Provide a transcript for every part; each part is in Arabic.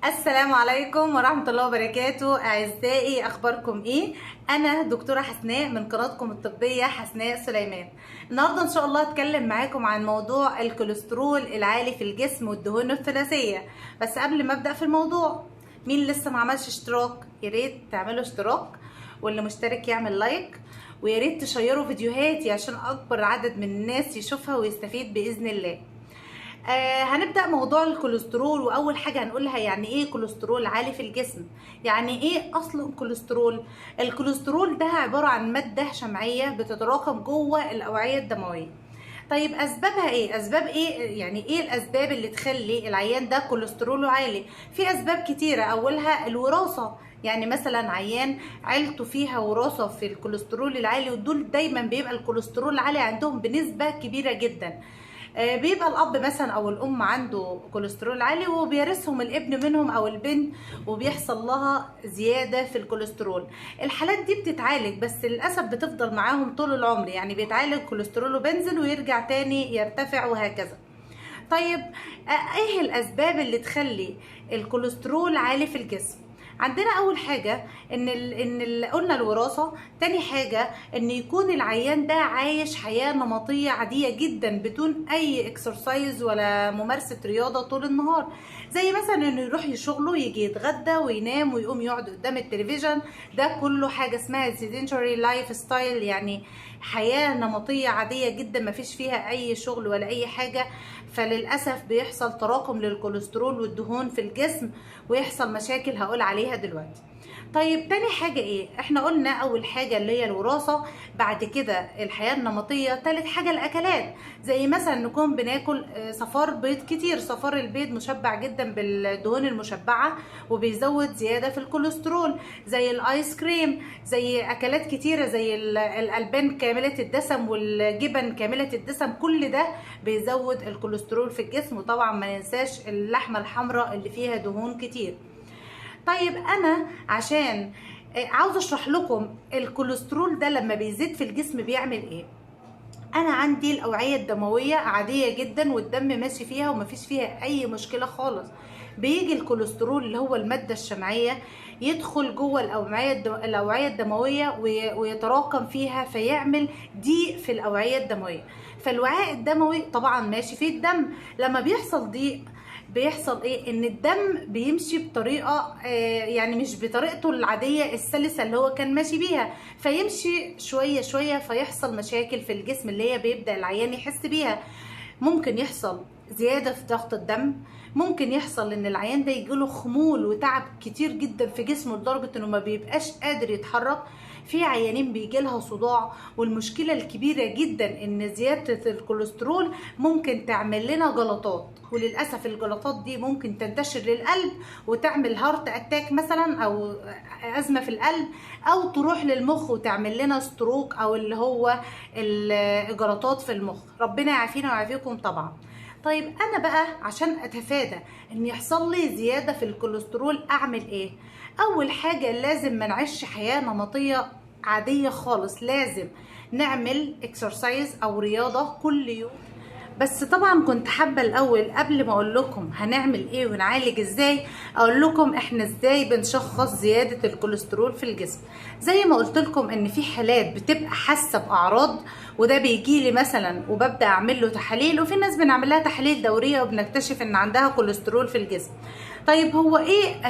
السلام عليكم ورحمة الله وبركاته. أعزائي، أخباركم إيه؟ أنا دكتورة حسناء من قناتكم الطبية حسناء سليمان. النهاردة إن شاء الله هتكلم معاكم عن موضوع الكوليسترول العالي في الجسم والدهون الثلاثية. بس قبل ما أبدأ في الموضوع، مين لسه ما عملش اشتراك؟ ياريت تعملوا اشتراك، واللي مشترك يعمل لايك، وياريت تشيروا فيديوهاتي عشان أكبر عدد من الناس يشوفها ويستفيد بإذن الله. هنبدأ موضوع الكوليسترول، وأول حاجة هنقولها يعني إيه كوليسترول عالي في الجسم؟ يعني إيه أصلا الكوليسترول؟ الكوليسترول ده عبارة عن مادة شمعية بتتراكم جوه الأوعية الدموية. طيب أسبابها إيه؟ أسباب إيه؟ يعني إيه الأسباب اللي تخلي العيان ده كوليستروله عالي؟ في أسباب كتيرة، أولها الوراثة. يعني مثلا عيان عيلته فيها وراثة في الكوليسترول العالي، ودول دايما بيبقى الكوليسترول العالي عندهم بنسبة كبيرة جدا. بيبقى الاب مثلا او الام عنده كوليسترول عالي وبيرثهم الابن منهم او البنت، وبيحصل لها زياده في الكوليسترول. الحالات دي بتتعالج، بس للاسف بتفضل معاهم طول العمر، يعني بيتعالج كوليستروله بينزل ويرجع تاني يرتفع وهكذا. طيب ايه الاسباب اللي تخلي الكوليسترول عالي في الجسم؟ عندنا اول حاجه قلنا الوراثه. تاني حاجه ان يكون العيان ده عايش حياه نمطيه عاديه جدا بدون اي اكسرسايز ولا ممارسه رياضه طول النهار، زي مثلا انه يروح شغله يجي يتغدى وينام ويقوم يقعد قدام التلفزيون. ده كله حاجه اسمها sedentary لايف ستايل، يعني حياه نمطيه عاديه جدا ما فيش فيها اي شغل ولا اي حاجه. فللأسف بيحصل تراكم للكوليسترول والدهون في الجسم، ويحصل مشاكل هقول عليها دلوقتي. طيب تاني حاجة ايه؟ احنا قلنا اول حاجة اللي هي الوراثة، بعد كده الحياة النمطية، تالت حاجة الاكلات. زي مثلا نكون بناكل صفار بيض كتير. صفار البيض مشبع جدا بالدهون المشبعة وبيزود زيادة في الكوليسترول. زي الايس كريم، زي اكلات كتيرة زي الالبان كاملة الدسم والجبن كاملة الدسم، كل ده بيزود الكوليسترول في الجسم. وطبعا ما ننساش اللحمة الحمراء اللي فيها دهون كتير. طيب انا عشان عاوز اشرح لكم الكوليسترول ده لما بيزيد في الجسم بيعمل ايه. انا عندي الاوعيه الدمويه عاديه جدا والدم ماشي فيها ومفيش فيها اي مشكله خالص. بيجي الكوليسترول اللي هو الماده الشمعيه يدخل جوه الاوعيه الدمويه ويتراكم فيها، فيعمل ضيق في الاوعيه الدمويه. فالوعاء الدموي طبعا ماشي فيه الدم، لما بيحصل ضيق بيحصل ايه؟ ان الدم بيمشي بطريقه يعني مش بطريقته العاديه السلسه اللي هو كان ماشي بيها، فيمشي شويه شويه فيحصل مشاكل في الجسم اللي هي بيبدا العيان يحس بيها. ممكن يحصل زياده في ضغط الدم، ممكن يحصل ان العيان ده يجيله خمول وتعب كتير جدا في جسمه لدرجه انه ما بيبقاش قادر يتحرك. في عيانين بيجيلها صداع، والمشكله الكبيره جدا ان زياده الكوليسترول ممكن تعمل لنا جلطات، وللاسف الجلطات دي ممكن تنتشر للقلب وتعمل هارت اتاك مثلا او ازمه في القلب، او تروح للمخ وتعمل لنا ستروك او اللي هو الجلطات في المخ. ربنا يعافينا ويعافيكم طبعا. طيب انا بقى عشان اتفادى ان يحصل لي زياده في الكوليسترول اعمل ايه؟ اول حاجه لازم ما نعيش حياه نمطيه عاديه خالص، لازم نعمل اكسرسايز او رياضه كل يوم. بس طبعا كنت حابه الاول قبل ما اقول لكم هنعمل ايه ونعالج ازاي، اقول لكم احنا ازاي بنشخص زياده الكوليسترول في الجسم. زي ما قلت لكم ان في حالات بتبقى حاسه باعراض، وده بيجي لي مثلا وببدا اعمل له تحاليل، وفي ناس بنعمل لها تحاليل دوريه وبنكتشف ان عندها كوليسترول في الجسم. طيب هو ايه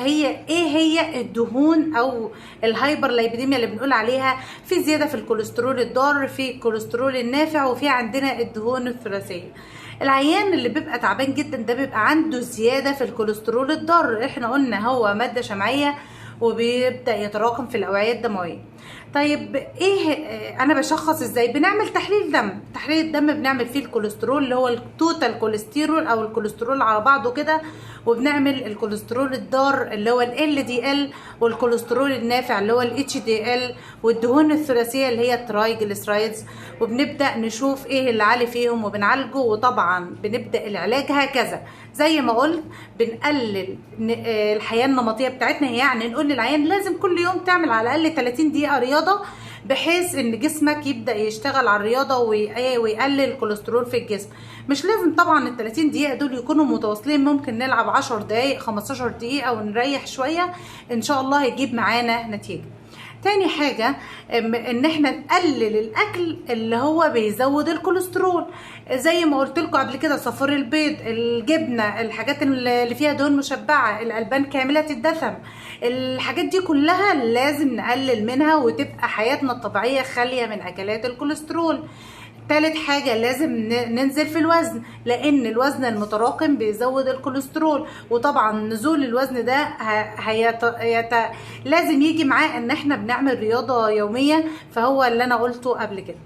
هي الدهون او الهايبرلايبيديميا اللي بنقول عليها؟ في زياده في الكوليسترول الضار، في الكوليسترول النافع، وفي عندنا الدهون الثلاثيه. العيان اللي بيبقى تعبان جدا ده بيبقى عنده زياده في الكوليسترول الضار. احنا قلنا هو ماده شمعيه وبيبدا يتراكم في الاوعيه الدمويه. طيب ايه انا بشخص ازاي؟ بنعمل تحليل دم. تحليل الدم بنعمل فيه الكوليسترول اللي هو التوتال كوليسترول او الكوليسترول على بعضه كده، وبنعمل الكوليسترول الضار اللي هو ال LDL، والكوليسترول النافع اللي هو ال HDL، والدهون الثلاثيه اللي هي الترايجليسرايدز، وبنبدا نشوف ايه اللي عالي فيهم وبنعالجه. وطبعا بنبدا العلاج هكذا زي ما قلت، بنقلل الحياه النمطيه بتاعتنا، يعني نقول للعيان لازم كل يوم تعمل على الاقل 30 دقيقه رياضه بحيث ان جسمك يبدأ يشتغل على الرياضة ويقلل الكوليسترول في الجسم. مش لازم طبعا ال 30 دقيقة دول يكونوا متواصلين، ممكن نلعب 10 دقايق 15 دقيقة ونريح شوية، ان شاء الله هيجيب معانا نتيجة. تاني حاجة ان احنا نقلل الاكل اللي هو بيزود الكوليسترول، زي ما قلت لكم قبل كده، صفار البيض، الجبنة، الحاجات اللي فيها دهون مشبعة، الالبان كاملة الدسم، الحاجات دي كلها لازم نقلل منها وتبقى حياتنا الطبيعية خالية من اكلات الكوليسترول. تالت حاجة لازم ننزل في الوزن، لان الوزن المتراكم بيزود الكوليسترول، وطبعا نزول الوزن ده لازم يجي معاه ان احنا بنعمل رياضة يومية، فهو اللي انا قلته قبل كده.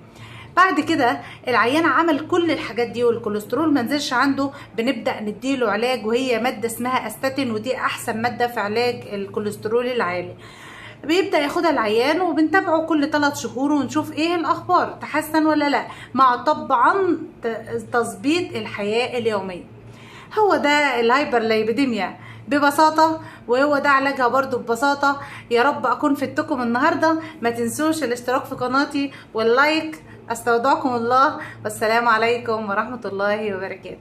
بعد كده العيان عمل كل الحاجات دي والكوليسترول منزلش عنده، بنبدأ نديله علاج، وهي مادة اسمها استاتين، ودي احسن مادة في علاج الكوليسترول العالي. بيبدأ ياخدها العيان وبنتابعه كل 3 شهور ونشوف ايه الاخبار، تحسن ولا لا، مع طبعا تظبيط الحياة اليومية. هو ده الهايبرلايبيديميا ببساطة، وهو ده علاجها برضو ببساطة. يا رب اكون فدتكم النهاردة. ما تنسوش الاشتراك في قناتي واللايك. استودعكم الله، والسلام عليكم ورحمة الله وبركاته.